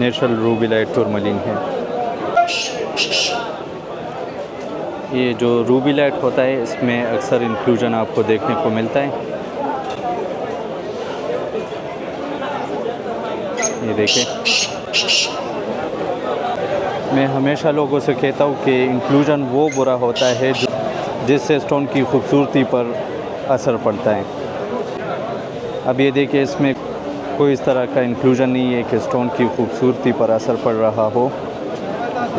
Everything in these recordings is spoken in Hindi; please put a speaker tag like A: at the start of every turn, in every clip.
A: नेचुरल रूबी लाइट टूरमलिन है। ये जो रूबी लाइट होता है इसमें अक्सर इंक्लूजन आपको देखने को मिलता है। ये देखिए, मैं हमेशा लोगों से कहता हूँ कि इंक्लूजन वो बुरा होता है जिससे स्टोन की खूबसूरती पर असर पड़ता है। अब ये देखिए, इसमें कोई इस तरह का इंक्लूजन नहीं है कि स्टोन की खूबसूरती पर असर पड़ रहा हो।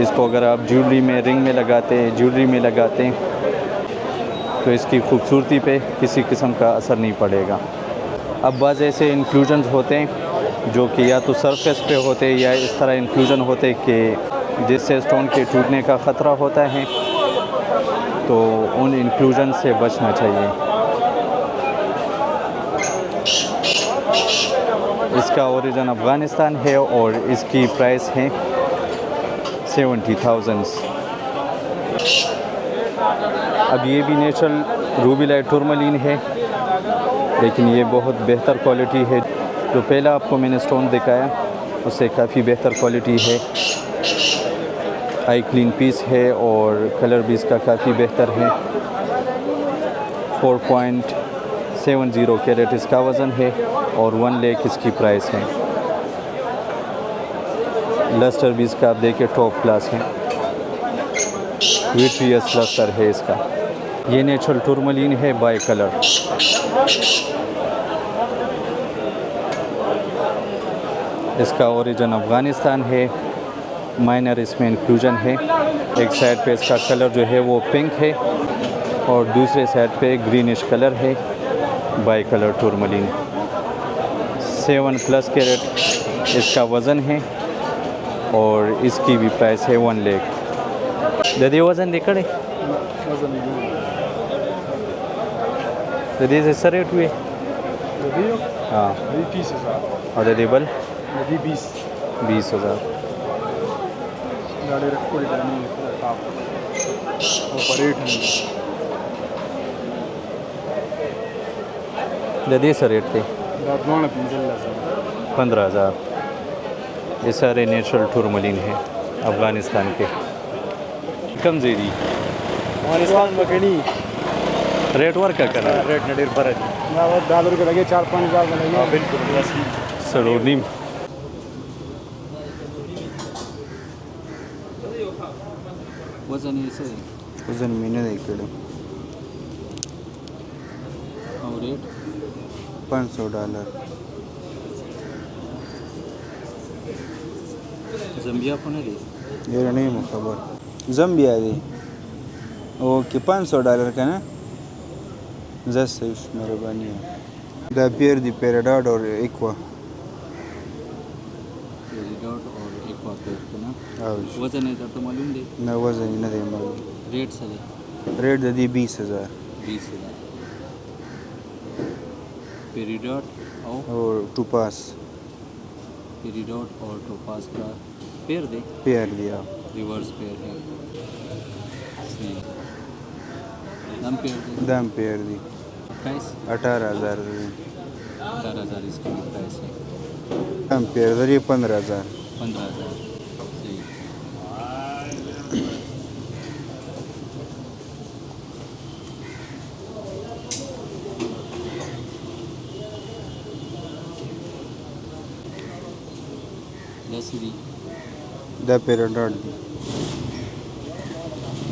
A: इसको अगर आप ज्वेलरी में, रिंग में लगाते हैं, ज्वेलरी में लगाते हैं तो इसकी खूबसूरती पे किसी किस्म का असर नहीं पड़ेगा। अब बाज़ ऐसे इंक्लूजन्स होते हैं जो कि या तो सरफेस पे होते हैं या इस तरह इंक्लूजन होते कि जिससे स्टोन के टूटने का ख़तरा होता है, तो उन इंक्लूजन से बचना चाहिए। इसका ओरिजिन अफ़गानिस्तान है और इसकी प्राइस है 70,000। अब ये भी नेचुरल रूबी लाइट टूरमलिन है, लेकिन ये बहुत बेहतर क्वालिटी है। जो पहला आपको मैंने स्टोन दिखाया उससे काफ़ी बेहतर क्वालिटी है। हाई क्लीन पीस है और कलर भी इसका काफ़ी बेहतर है। 4.70 कैरेट इसका वज़न है और 1 लाख इसकी प्राइस है। लस्टर भी इसका आप देखिए टॉप क्लास है, विट्रियस लस्टर है इसका। ये नेचुरल टूरमलिन है बाई कलर। इसका ओरिजिन अफ़गानिस्तान है। माइनर इसमें इंक्लूजन है। एक साइड पे इसका कलर जो है वो पिंक है और दूसरे साइड पे ग्रीनिश कलर है। बाई कलर टूरमलिन 7+ कैरेट इसका वज़न है और इसकी भी प्राइस है 1 लाख। ददी वज़न दिखड़े ददी से सर रेट हुए हाँ और ददी बल 20,000। ददी सर रेट पे 15,000। ये सारे नेचुरल टूरमलिन हैं अफ़गानिस्तान के। कम Jerry
B: Afghanistan makhani
A: rate work का करना
B: रेट नडीर पर $10 लगे, 4-5 हज़ार में लगे। बिल्कुल
A: सड़ोनी वज़न महीने देखे
C: और रेट
A: $500।
C: जम्बिया को नहीं
A: ये नहीं मुझे खबर। जम्बिया दी ओके $500 का ना। जैसे मेहरबानी है। द पेयर दी पेराडॉट और एक्वा
C: पेरिडॉट और एक्वा पेयर को ना
A: आवश
C: वजन है तो मालूम दे
A: न वज़न न दे मालूम।
C: रेट सर
A: रेट दे दी 20,000
C: 20,000। पेरिडॉट
A: और टूपास
C: पेरिडॉट और टोपास का पेयर दे
A: पेयर दिया।
C: रिवर्स पेयर है। सही दाम पेयर दे
A: दाम पेयर दी
C: प्राइस
A: 18,000
C: 18,000 इसकी भी प्राइस है।
A: दाम पेयर दे 15,000।
C: 15,000 सही। दसरी
A: द पेराडॉट दी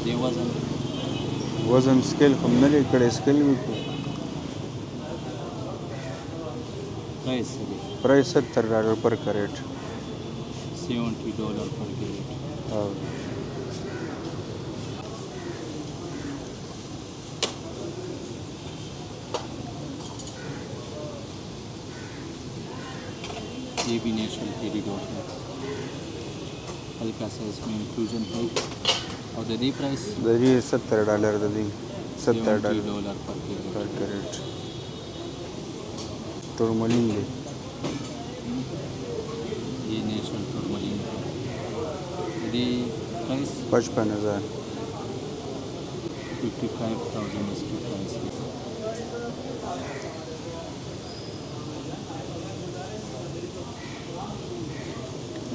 C: दे वजन
A: वज़न स्केल कम न इकडे स्केल भी
C: प्राइस सही
A: प्राइस $70 पर कैरेट।
C: $70 पर कैरेट।
A: हाँ
C: ये भी नेचुरल पेरिडॉट है, हल्का सा इसमें इंक्लूजन है। और दे दी प्राइस
A: दरी $70 ददी $70
C: $70 पर
A: कैरेट। टूरमलिन दे
C: ये नेचुरल टूरमलिन है। ये प्राइस
A: 55,000।
C: 55,000 इसकी प्राइस है।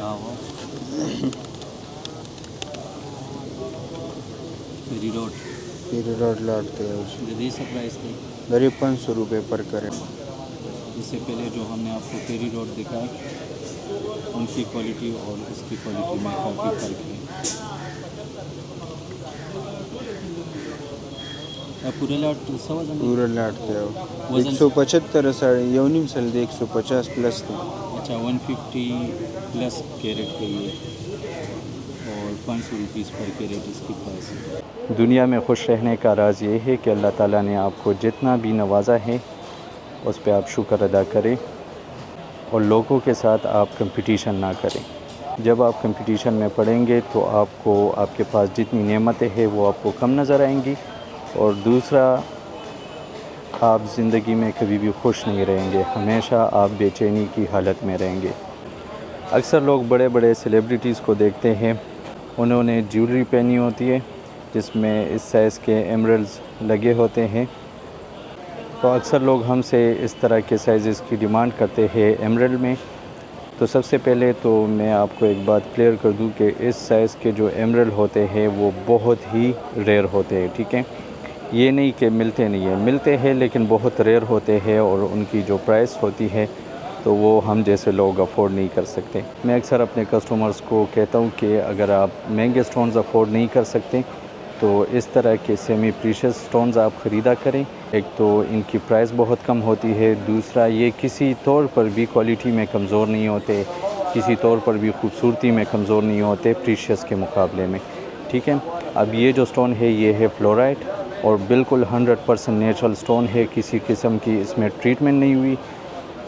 C: हाँ पेरीडोट
B: पीरियड लाटते हैं उसमें
C: जल्दी से प्राइस थे।
B: करीब 500 रुपये पर करें।
C: इससे पहले जो हमने आपको पेरीडोट दिखाया उनकी क्वालिटी और इसकी क्वालिटी में काफ़ी फ़र्क है। पूरे लाट सवा
B: पूरा लाटते हैं
C: वज़न
B: 175 साढ़े यौनिम सल्दे 150 प्लस थे।
C: अच्छा 150 प्लस कैरेट का ये और 500 रुपीज़ पर कैरेट इसकी प्राइस है।
A: दुनिया में खुश रहने का राज ये है कि अल्लाह ताला ने आपको जितना भी नवाजा है उस पर आप शुक्र अदा करें और लोगों के साथ आप कंपटीशन ना करें। जब आप कंपटीशन में पड़ेंगे तो आपको आपके पास जितनी नेमतें हैं वो आपको कम नज़र आएंगी और दूसरा आप ज़िंदगी में कभी भी खुश नहीं रहेंगे, हमेशा आप बेचैनी की हालत में रहेंगे। अक्सर लोग बड़े बड़े सेलिब्रिटीज़ को देखते हैं, उन्होंने ज्वेलरी पहनी होती है जिसमें इस साइज़ के एमरल्ड्स लगे होते हैं। तो अक्सर लोग हमसे इस तरह के साइज़ की डिमांड करते हैं एमरल्ड में। तो सबसे पहले तो मैं आपको एक बात क्लियर कर दूं कि इस साइज़ के जो एमरल्ड होते हैं वो बहुत ही रेयर होते हैं, ठीक है। ये नहीं कि मिलते नहीं हैं, मिलते हैं लेकिन बहुत रेयर होते हैं और उनकी जो प्राइस होती है तो वो हम जैसे लोग अफोर्ड नहीं कर सकते। मैं अक्सर अपने कस्टमर्स को कहता हूँ कि अगर आप महंगे स्टोन्स अफोर्ड नहीं कर सकते तो इस तरह के सेमी प्रीशियस स्टोन्स आप ख़रीदा करें। एक तो इनकी प्राइस बहुत कम होती है, दूसरा ये किसी तौर पर भी क्वालिटी में कमज़ोर नहीं होते, किसी तौर पर भी खूबसूरती में कमज़ोर नहीं होते प्रीशियस के मुकाबले में, ठीक है। अब ये जो स्टोन है ये है फ्लोराइट और बिल्कुल 100% नेचुरल स्टोन है, किसी किस्म की इसमें ट्रीटमेंट नहीं हुई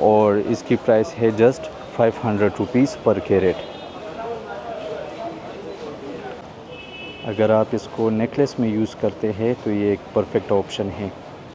A: और इसकी प्राइस है जस्ट 500 रुपीज़ पर कैरेट। अगर आप इसको नेकलेस में यूज़ करते हैं तो ये एक परफेक्ट ऑप्शन है।